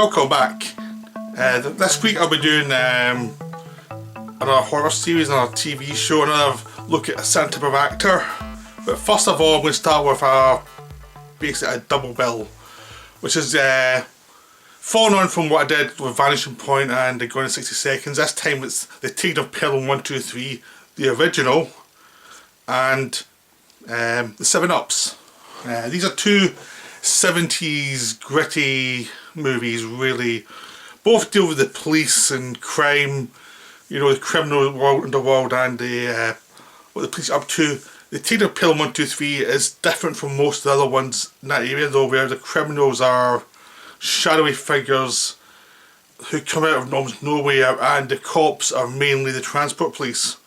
welcome back. This week I'll be doing another horror series, another TV show, another look at a certain type of actor. But first of all, I'm going to start with basically a double bill, which is following on from what I did with Vanishing Point and Gone in 60 Seconds. This time it's the Taking Of Pelham 1, 2, 3, the original, and the 7-Ups. These are two 70s gritty movies, really. Both deal with the police and crime, you know, the criminal world, underworld, and what the police are up to. The Taking Of Pelham 1, 2, 3 is different from most of the other ones in that area, though, where the criminals are shadowy figures who come out of almost nowhere, and the cops are mainly the transport police.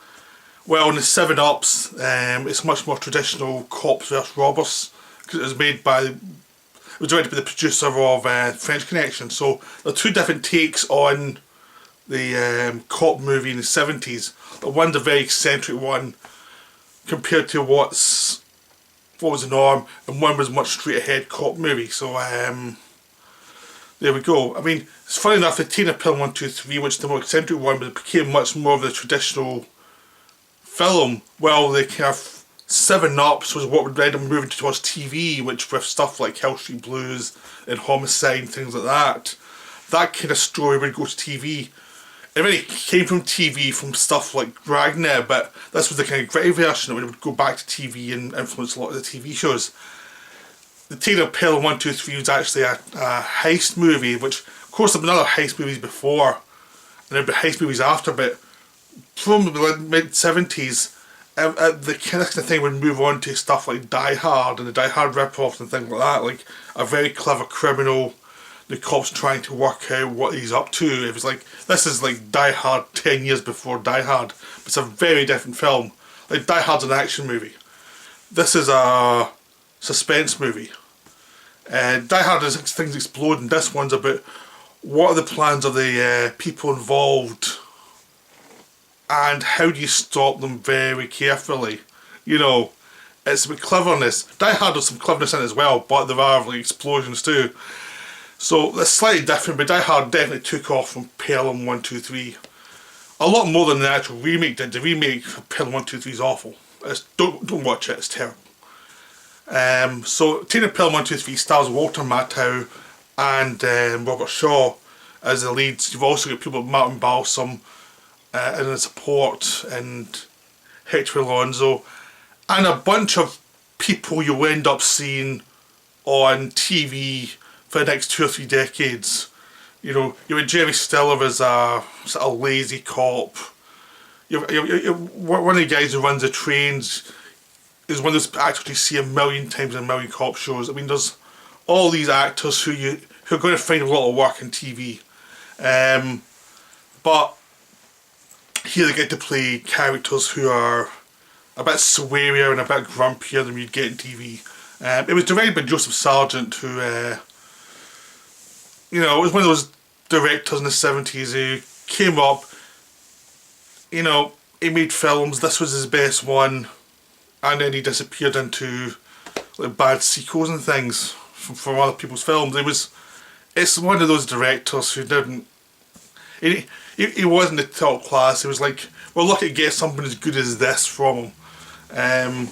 Well, in the 7-Ups, it's much more traditional cops versus robbers, because it was made by, it was directed by the producer of French Connection. So there are two different takes on the cop movie in the 70s. The one's a very eccentric one compared to what was the norm, and one was much straight ahead cop movie. So there we go. I mean, it's funny enough, the Taking Of Pelham 1, 2, 3, which is the more eccentric one, but it became much more of the traditional film. Well, the kind of 7-Ups was what would end up moving towards TV, which with stuff like Hill Street Blues and Homicide and things like that. That kind of story would go to TV. It really came from TV, from stuff like Dragnet, but this was the kind of gritty version that would go back to TV and influence a lot of the TV shows. The Taking Of Pelham 1, 2, 3 was actually a heist movie, which of course there have been other heist movies before, and there have been heist movies after, but from the mid-70s, the kind of thing would move on to stuff like Die Hard and the Die Hard rip-offs and things like that, like a very clever criminal, the cops trying to work out what he's up to. It was like, this is like Die Hard 10 years before Die Hard, but it's a very different film. Like Die Hard's an action movie. This is a suspense movie. Die Hard is things exploding. This one's about what are the plans of the people involved, and how do you stop them very carefully. You know, it's about cleverness. Die Hard has some cleverness in it as well, but there are like explosions too. So it's slightly different, but Die Hard definitely took off from Pelham 1, 2, 3. A lot more than the actual remake did. The remake of Pelham 1, 2, 3 is awful. Don't watch it, it's terrible. So Taking Of Pelham 1, 2, 3 stars Walter Matthau and Robert Shaw as the leads. You've also got people like Martin Balsam in the support, and Hector Alonso, and a bunch of people you'll end up seeing on TV for the next 2 or 3 decades. You know, you have Jerry Stiller as a sort of lazy cop. One of the guys who runs the trains is one of those actors you see a million times in a million cop shows. I mean, there's all these actors who are going to find a lot of work in TV, but here they get to play characters who are a bit swearier and a bit grumpier than you'd get in TV. It was directed by Joseph Sargent, who, you know, was one of those directors in the 70s who came up, you know, he made films, this was his best one, and then he disappeared into like bad sequels and things from other people's films. It's one of those directors who didn't, he wasn't the top class. He was like, well, look, at get something as good as this from him.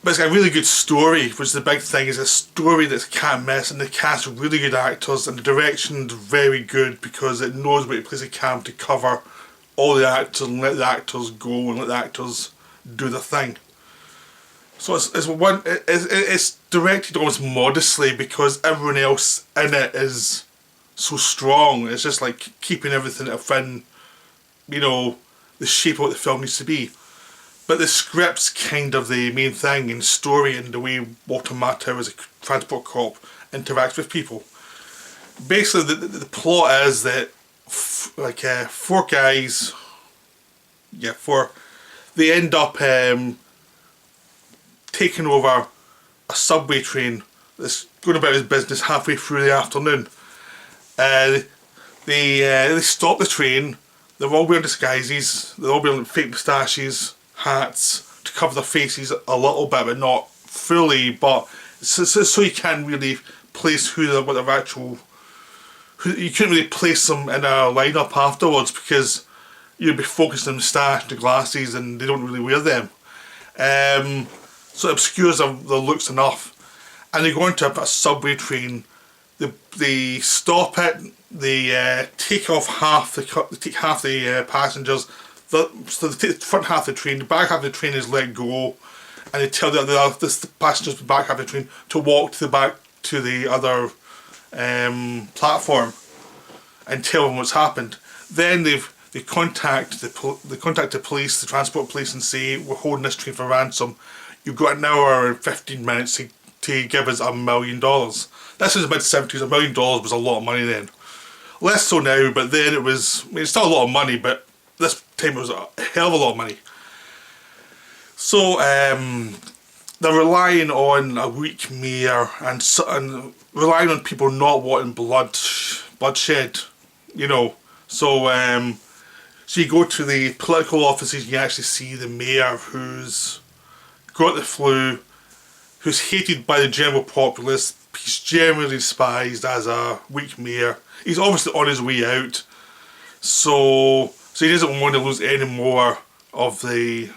But it's got a really good story, which is the big thing. It's a story that can't miss, and the cast are really good actors, and the direction's very good because it knows where to place a cam to cover all the actors and let the actors go and let the actors do their thing. So it's directed almost modestly because everyone else in it is so strong. It's just like keeping everything within, you know, the shape of what the film needs to be. But the script's kind of the main thing, and story, and the way Walter Matthau as a transport cop interacts with people. Basically, the plot is that four guys, they end up taking over a subway train that's going about his business halfway through the afternoon. They stop the train. They're all wearing disguises. They're all wearing fake moustaches, hats to cover their faces a little bit, but not fully. But so you can't really place what their actual you couldn't really place them in a lineup afterwards because you'd be focused on the moustache, the glasses, and they don't really wear them. So it obscures the looks enough. And they go into a subway train. They stop it. They take off half. They take half the passengers. So they take the front half of the train. The back half of the train is let go, and they tell the passengers in the back half of the train to walk to the back to the other platform and tell them what's happened. Then they contact the police, the transport police, and say, we're holding this train for ransom. You've got an hour and 15 minutes to give us $1 million. This was the mid-70s. $1 million was a lot of money then. Less so now, but then it was, I mean, it's still a lot of money, but this time it was a hell of a lot of money. So they're relying on a weak mayor and relying on people not wanting bloodshed, you know. So so you go to the political offices and you actually see the mayor who's got the flu, who's hated by the general populace. He's generally despised as a weak mayor. He's obviously on his way out, so he doesn't want to lose any more of the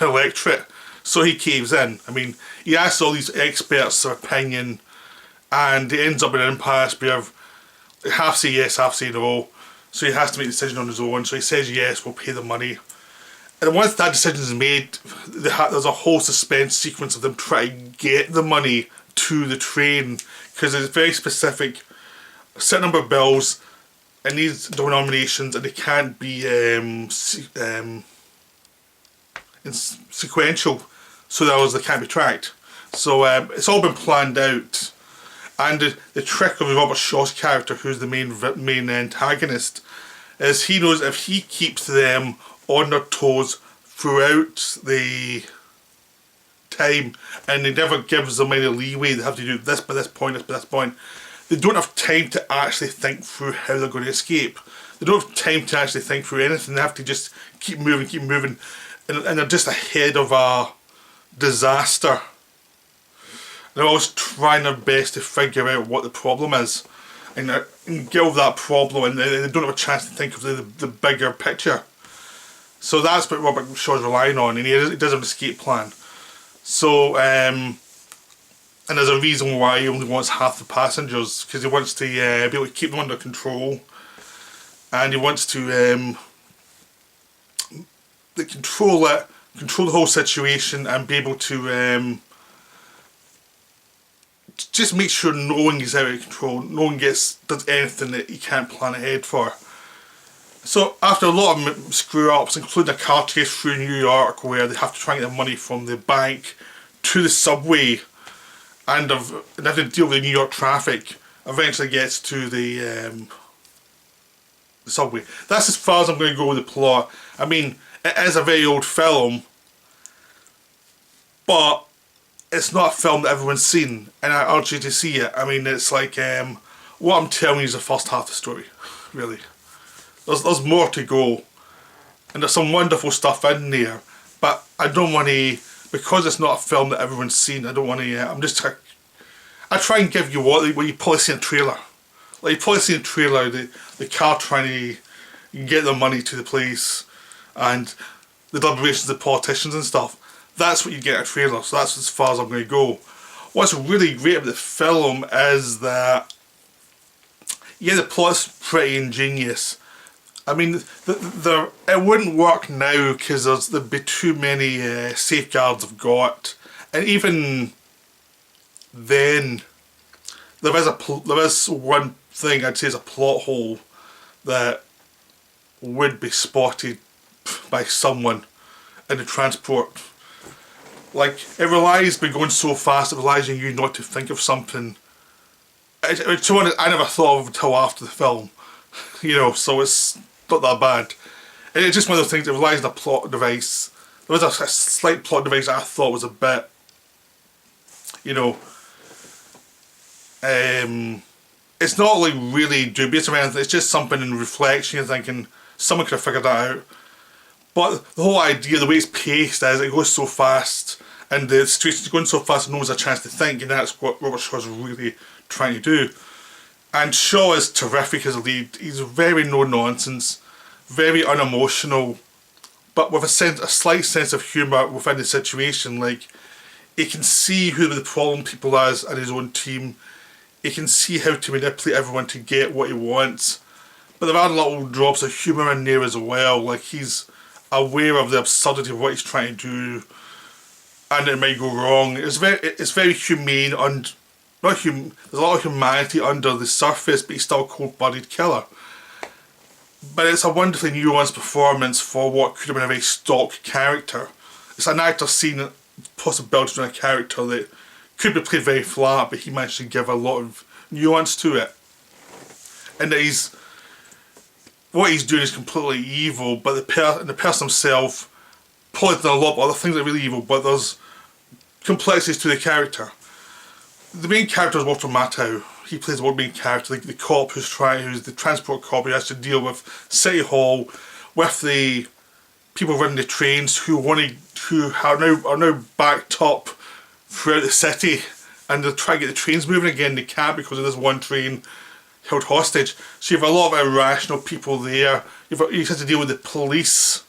electorate. So he caves in. I mean, he asks all these experts their opinion, and it ends up in an impasse where half say yes, half say no. So he has to make a decision on his own. So he says yes, we'll pay the money. And once that decision is made, there's a whole suspense sequence of them trying to get the money to the train, because it's very specific, a set number of bills in these denominations, and they can't be sequential, so that they can't be tracked. So it's all been planned out, and the trick of Robert Shaw's character, who's the main antagonist, is he knows if he keeps them on their toes throughout the time, and he never gives them any leeway. They have to do this by this point, this by this point. They don't have time to actually think through how they're going to escape. They don't have time to actually think through anything. They have to just keep moving, and they're just ahead of a disaster. And they're always trying their best to figure out what the problem is, and get over that problem, and they don't have a chance to think of the bigger picture. So that's what Robert Shaw's relying on, and he does have an escape plan. So, and there's a reason why he only wants half the passengers, because he wants to be able to keep them under control, and he wants to control the whole situation, and be able to just make sure no one gets out of control, no one does anything that he can't plan ahead for. So after a lot of screw-ups, including a car chase through New York where they have to try and get the money from the bank to the subway, and they have to deal with the New York traffic, eventually gets to the subway. That's as far as I'm going to go with the plot. I mean, it is a very old film, but it's not a film that everyone's seen, and I urge you to see it. I mean, it's like, what I'm telling you is the first half of the story, really. There's more to go, and there's some wonderful stuff in there, but I don't want to, because it's not a film that everyone's seen, I don't want to, I try and give you what you probably see in a trailer. Like, you probably see in a trailer, the car trying to get the money to the police, and the deliberations of the politicians and stuff. That's what you get in a trailer, so that's as far as I'm going to go. What's really great about the film is that, yeah, the plot's pretty ingenious. I mean, it wouldn't work now because there'd be too many safeguards I've got, and even then, there is one thing I'd say is a plot hole that would be spotted by someone in the transport. Like, it relies by going so fast, it relies on you not to think of something. It's one I never thought of until after the film, you know, so it's not that bad. It's just one of those things that relies on a plot device. There was a slight plot device that I thought was a bit, you know, it's not like really dubious or anything, it's just something in reflection. You're thinking, someone could have figured that out. But the whole idea, the way it's paced is, it goes so fast, and the situation's going so fast, no one's a chance to think, and that's what Robert Shaw's really trying to do. And Shaw is terrific as a lead. He's very no nonsense, very unemotional, but with a slight sense of humour within the situation. Like, he can see who the problem people is in his own team. He can see how to manipulate everyone to get what he wants. But there are little drops of humour in there as well. Like, he's aware of the absurdity of what he's trying to do, and it might go wrong. It's very humane, and there's a lot of humanity under the surface, but he's still a cold-blooded killer. But it's a wonderfully nuanced performance for what could have been a very stock character. It's an actor seeing the possibility in a character that could be played very flat, but he managed to give a lot of nuance to it. And that what he's doing is completely evil, but the person himself probably done a lot of other things that are really evil, but there's complexities to the character. The main character is Walter Matthau. He plays the main character, the cop who's the transport cop who has to deal with City Hall, with the people running the trains who are now backed up throughout the city, and they're trying to get the trains moving again. They can't because of this one train held hostage. So you have a lot of irrational people there. You have to deal with the police,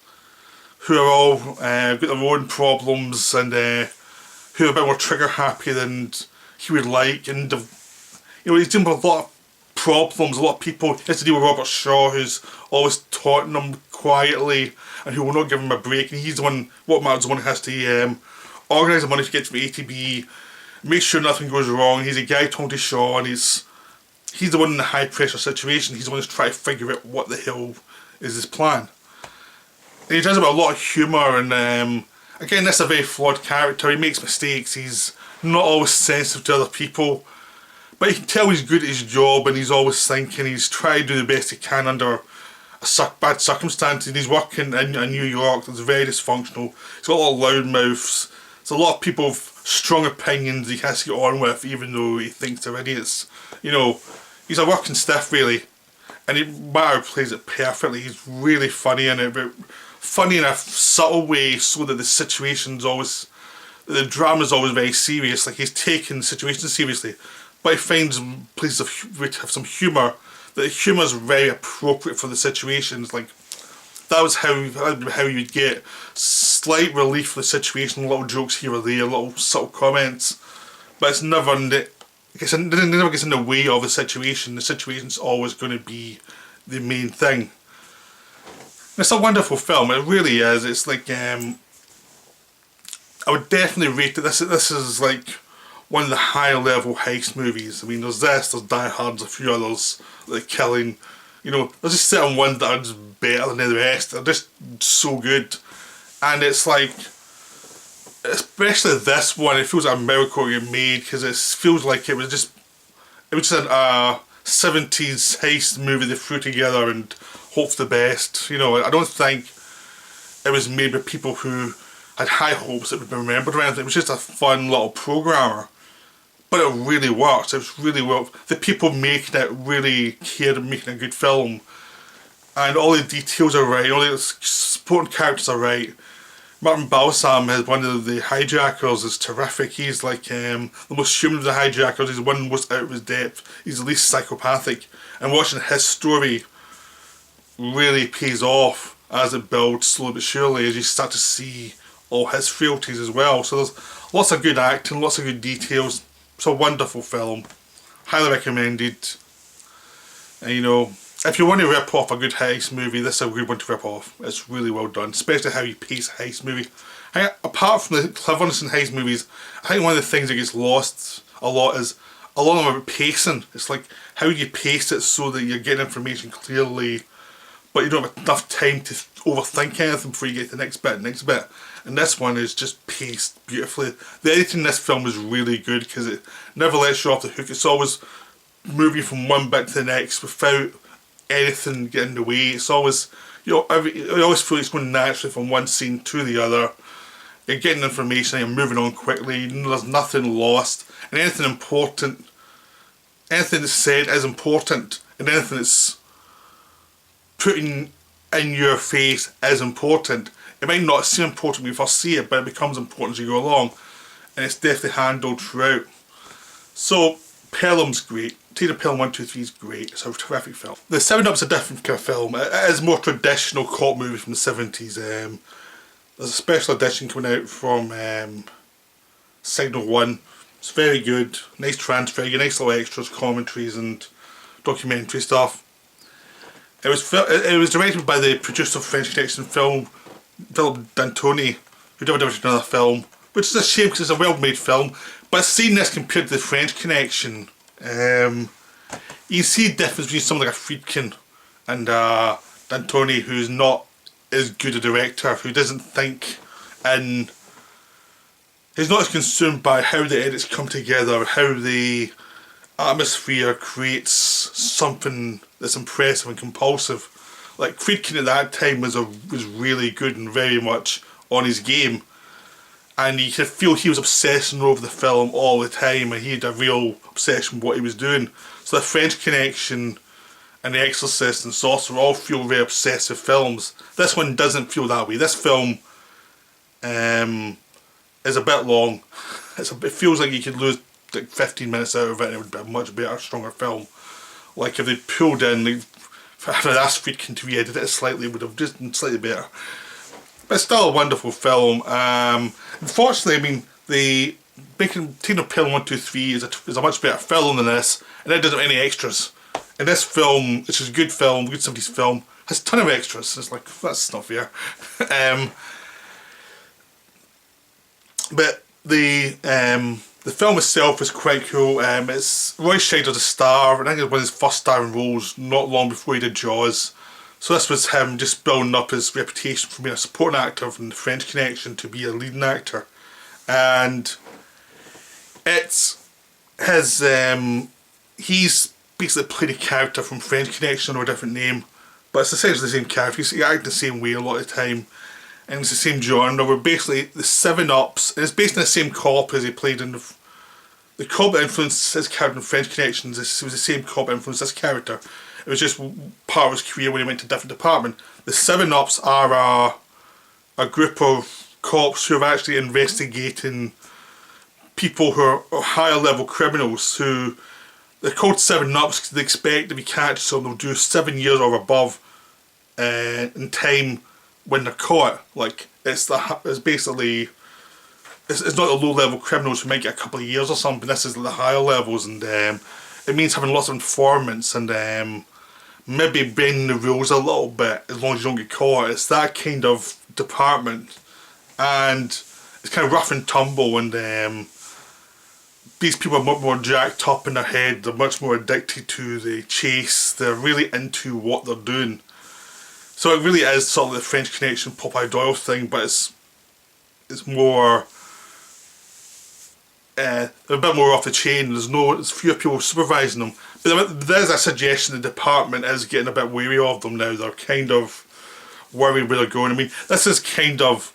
who are all got their own problems, and who are a bit more trigger happy than he would like. And he's dealing with a lot of problems, a lot of people. He has to deal with Robert Shaw, who's always taunting him quietly and who will not give him a break. And he's the one, what matters, the one who has to organise the money to get from A to B, make sure nothing goes wrong. He's a guy talking to Shaw, and he's the one in the high pressure situation. He's the one who's trying to figure out what the hell is his plan. And he does it with a lot of humour, and again, this is a very flawed character. He makes mistakes, he's not always sensitive to other people, but you can tell he's good at his job, and he's always thinking, he's trying to do the best he can under bad circumstances. He's working in New York that's very dysfunctional. He's got a lot of loudmouths. There's a lot of people with strong opinions he has to get on with, even though he thinks they're idiots. He's a working stiff, really. And Matthau plays it perfectly. He's really funny in it, but funny in a subtle way, so that the drama's always very serious. Like, he's taking situations seriously, but he finds places to have some humour. The humour is very appropriate for the situations. Like, that was how you'd get slight relief for the situation, little jokes here or there, little subtle comments, but it's never it never gets in the way of the situation. The situation's always going to be the main thing. It's a wonderful film, it really is. It's like, I would definitely rate it. This is like one of the higher level heist movies. I mean, there's Die Hard, a few others, like Killing. There's just certain ones that are just better than the rest. They're just so good. And it's like, especially this one, it feels like a miracle it made, because it feels like it was just a 70s heist movie they threw together and hope for the best. I don't think it was made by people who had high hopes that would be remembered or anything. It was just a fun little programmer. But it really worked. It was really well. The people making it really cared about making a good film. And all the details are right, all the supporting characters are right. Martin Balsam, is one of the hijackers, is terrific. He's like the most human of the hijackers. He's one most out of his depth. He's the least psychopathic. And watching his story really pays off as it builds slowly but surely, as you start to see all his frailties as well. So there's lots of good acting, lots of good details. It's a wonderful film. Highly recommended. And if you want to rip off a good heist movie, this is a good one to rip off. It's really well done, especially how you pace a heist movie. Apart from the cleverness in heist movies, I think one of the things that gets lost a lot is a lot of them about pacing. It's like, how you pace it so that you're getting information clearly, but you don't have enough time to overthink anything before you get to the next bit. And this one is just paced beautifully. The editing in this film is really good, because it never lets you off the hook. It's always moving from one bit to the next without anything getting in the way. It's always, you always feel it's going naturally from one scene to the other. You're getting information, you're moving on quickly, there's nothing lost, and anything important, anything that's said is important, and anything that's putting in your face is important. It might not seem important when you first see it, but it becomes important as you go along, and it's definitely handled throughout. So, Pelham's great. Taking Of Pelham 1, 2, 3 is great. It's a terrific film. The 7 Up's a different kind of film. It is more traditional cop movie from the 70s. There's a special edition coming out from Signal 1. It's very good. Nice transfer. You get nice little extras, commentaries and documentary stuff. It was directed by the producer of French Connection film, Philip D'Antoni, who never directed another film, which is a shame because it's a well-made film. But seeing this compared to the French Connection, you see the difference between someone like a Friedkin and D'Antoni, who's not as good a director, who doesn't think in... He's not as consumed by how the edits come together, how the atmosphere creates something that's impressive and compulsive. Like Friedkin at that time was really good and very much on his game, and you could feel he was obsessing over the film all the time, and he had a real obsession with what he was doing. So the French Connection and The Exorcist and Sorcerer all feel very obsessive films. This one doesn't feel that way. This film is a bit long. It feels like you could lose like 15 minutes out of it and it would be a much better, stronger film. Like if they pulled in, if I'd asked Friedkin to re-edit it slightly, it would have just been slightly better. But it's still a wonderful film. Unfortunately, I mean, Taking Of Pelham 1, 2, 3 is a much better film than this, and it doesn't have any extras. And this film, which is a good film, good 70s film, has a ton of extras. It's like, that's not fair. But the film itself is quite cool. It's Roy Scheider's a star, and I think it was one of his first starring roles not long before he did Jaws. So this was him just building up his reputation from being a supporting actor from the French Connection to be a leading actor. And it's his, he's basically played a character from French Connection under a different name, but it's essentially the same character. He's acting the same way a lot of the time, and it's the same genre. We're basically the 7 Ups, and it's based on the same cop as he played in the cop that influenced his character in French Connections. It was the same cop that influenced this character. It was just part of his career when he went to a different department. The 7 Ups are a group of cops who are actually investigating people who are higher level criminals who, they're called 7 Ups because they expect if you catch someone they'll do 7 years or above in time when they're caught. Like it's basically it's not the low level criminals who might get a couple of years or something. This is the higher levels, and it means having lots of informants and maybe bending the rules a little bit as long as you don't get caught. It's that kind of department, and it's kind of rough and tumble, and these people are much more jacked up in their head. They're much more addicted to the chase. They're really into what they're doing. So it really is sort of the French Connection Popeye Doyle thing, but it's more they're a bit more off the chain. There's fewer people supervising them. But there's a suggestion the department is getting a bit wary of them now. They're kind of worried where they're going. I mean, this is kind of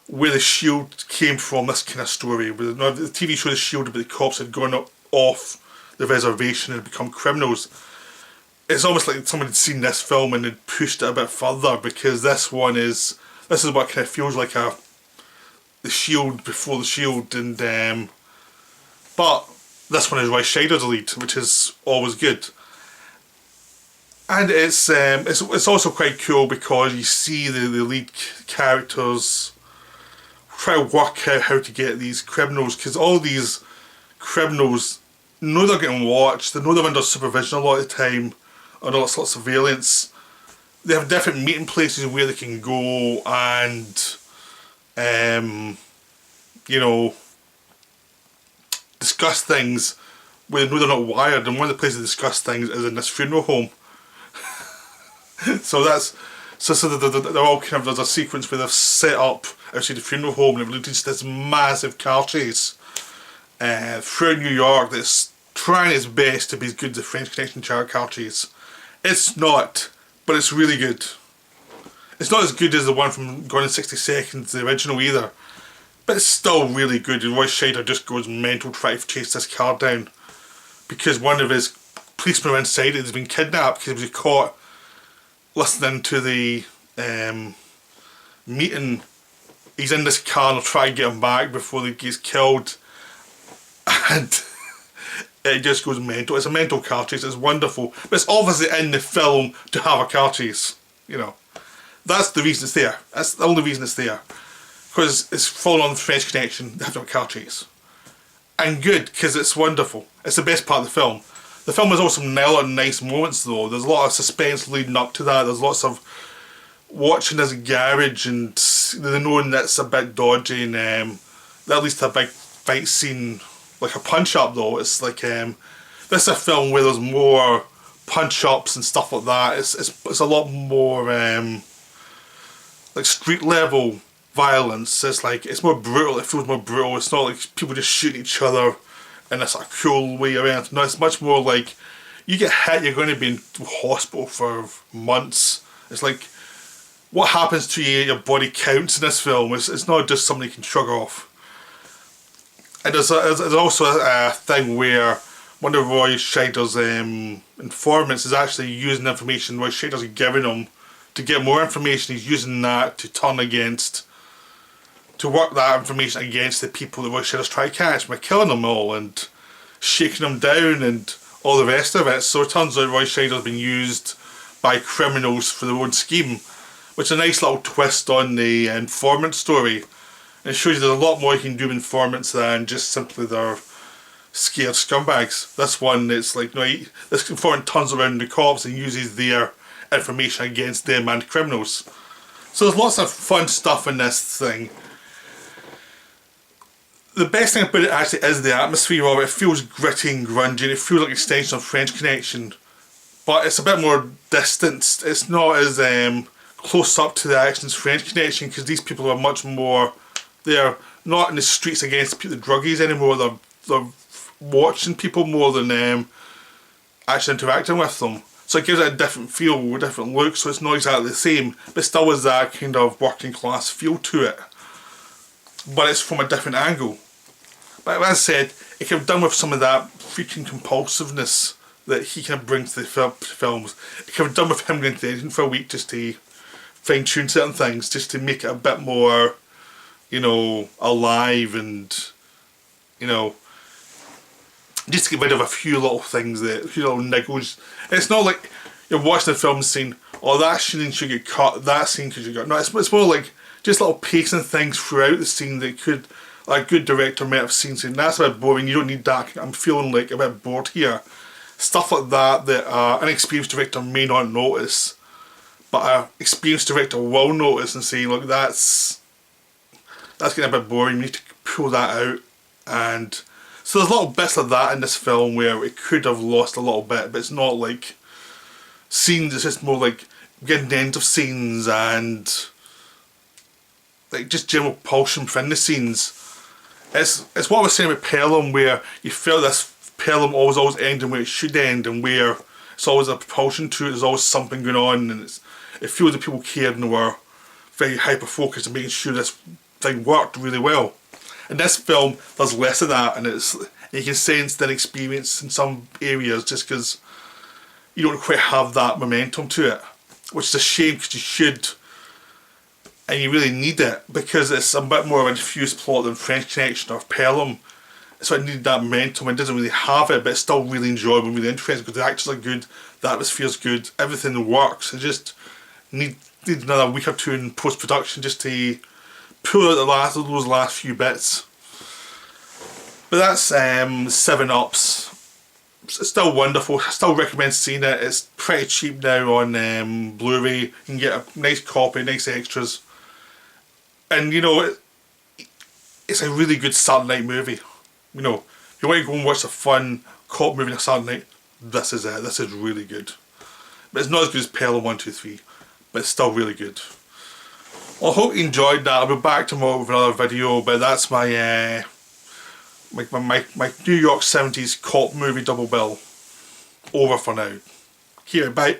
where the Shield came from, this kind of story. The TV show The Shield about the cops had gone off the reservation and become criminals. It's almost like someone had seen this film and had pushed it a bit further, because this is what kind of feels like the Shield before the Shield, and but this one is Roy Scheider's lead, which is always good. And it's also quite cool because you see the lead characters try to work out how to get these criminals, because all these criminals know they're getting watched, they know they're under supervision a lot of the time, under lots of surveillance. They have different meeting places where they can go and you know, discuss things where they know they're not wired, and one of the places to discuss things is in this funeral home. So they're all kind of, there's a sequence where they've set up outside the funeral home and they've leads to this massive car chase through New York that's trying its best to be as good as the French Connection car chase. It's not, but it's really good. It's not as good as the one from Gone in 60 Seconds, the original either, but it's still really good. And Roy Scheider just goes mental trying to chase this car down, because one of his policemen inside it has been kidnapped because he was caught listening to the meeting. He's in this car and they'll try to get him back before he gets killed, and it just goes mental. It's a mental car chase, it's wonderful. But it's obviously in the film to have a car chase, you know. That's the reason it's there. That's the only reason it's there. Because it's following on the French Connection, they have to have a car chase. And good, because it's wonderful. It's the best part of the film. The film has also some nice moments though. There's a lot of suspense leading up to that. There's lots of watching this garage and knowing that's a bit dodgy, and at least a big fight scene, like a punch up though. It's like this is a film where there's more punch ups and stuff like that. It's a lot more like street level violence. It's more brutal. It feels more brutal. It's not like people just shooting each other in a sort of cool way around. No, it's much more like you get hit, you're going to be in hospital for months. It's like what happens to you, your body counts in this film. It's not just something you can shrug off. And there's also a thing where one of Roy Scheider's informants is actually using information Roy Scheider's giving him to get more information. He's using that to work that information against the people that Roy Scheider's trying to catch by killing them all and shaking them down and all the rest of it. So it turns out Roy Scheider's been used by criminals for their own scheme, which is a nice little twist on the informant story. And it shows you there's a lot more you can do with informants than just simply their scared scumbags. This one, it's like, no, this informant turns around the cops and uses their information against them and criminals. So there's lots of fun stuff in this thing. The best thing about it actually is the atmosphere of it. It feels gritty and grungy, and it feels like an extension of French Connection. But it's a bit more distanced. It's not as close up to the action as French Connection, because these people are much more, they're not in the streets against the druggies anymore. They're watching people more than actually interacting with them. So it gives it a different feel, a different look, so it's not exactly the same, but still has that kind of working class feel to it. But it's from a different angle. But as I said, it can have done with some of that freaking compulsiveness that he can bring to the films. It can have done with him going to the editing for a week just to fine tune certain things, just to make it a bit more, you know, alive, and, you know, just to get rid of a few little things, a few little niggles. It's not like you're watching the film and saying, oh, that scene should get cut, that scene should get cut. No, it's more like just little pacing things throughout the scene that could, a good director might have seen, saying, that's a bit boring, you don't need that, I'm feeling like a bit bored here. Stuff like that that an experienced director may not notice, but an experienced director will notice and say, look, that's getting a bit boring, you need to pull that out. And so there's little bits like that in this film where it could have lost a little bit, but it's not like scenes, it's just more like getting the end of scenes and like just general propulsion within the scenes. It's what I was saying about Pelham, where you feel this Pelham always ending where it should end, and where it's always a propulsion to it, there's always something going on, and it feels that people cared and were very hyper focused on making sure this thing worked really well. In this film, there's less of that, and you can sense that experience in some areas just because you don't quite have that momentum to it, which is a shame because you should, and you really need it, because it's a bit more of a diffused plot than French Connection or Pelham. So it needed that momentum, and it doesn't really have it, but it's still really enjoyable, really interesting, because the actors are good, the atmosphere's good, everything works. It just need another week or two in post-production just to pull out those last few bits. But that's 7 Ups. It's still wonderful. I still recommend seeing it. It's pretty cheap now on Blu-ray. You can get a nice copy, nice extras. And you know, it's a really good Saturday night movie. You know, if you want to go and watch a fun cop movie on a Saturday night, this is it. This is really good. But it's not as good as Pelham 1, 2, 3. But it's still really good. Well, I hope you enjoyed that. I'll be back tomorrow with another video, but that's my my New York 70s cop movie double bill. Over for now. Here, bye.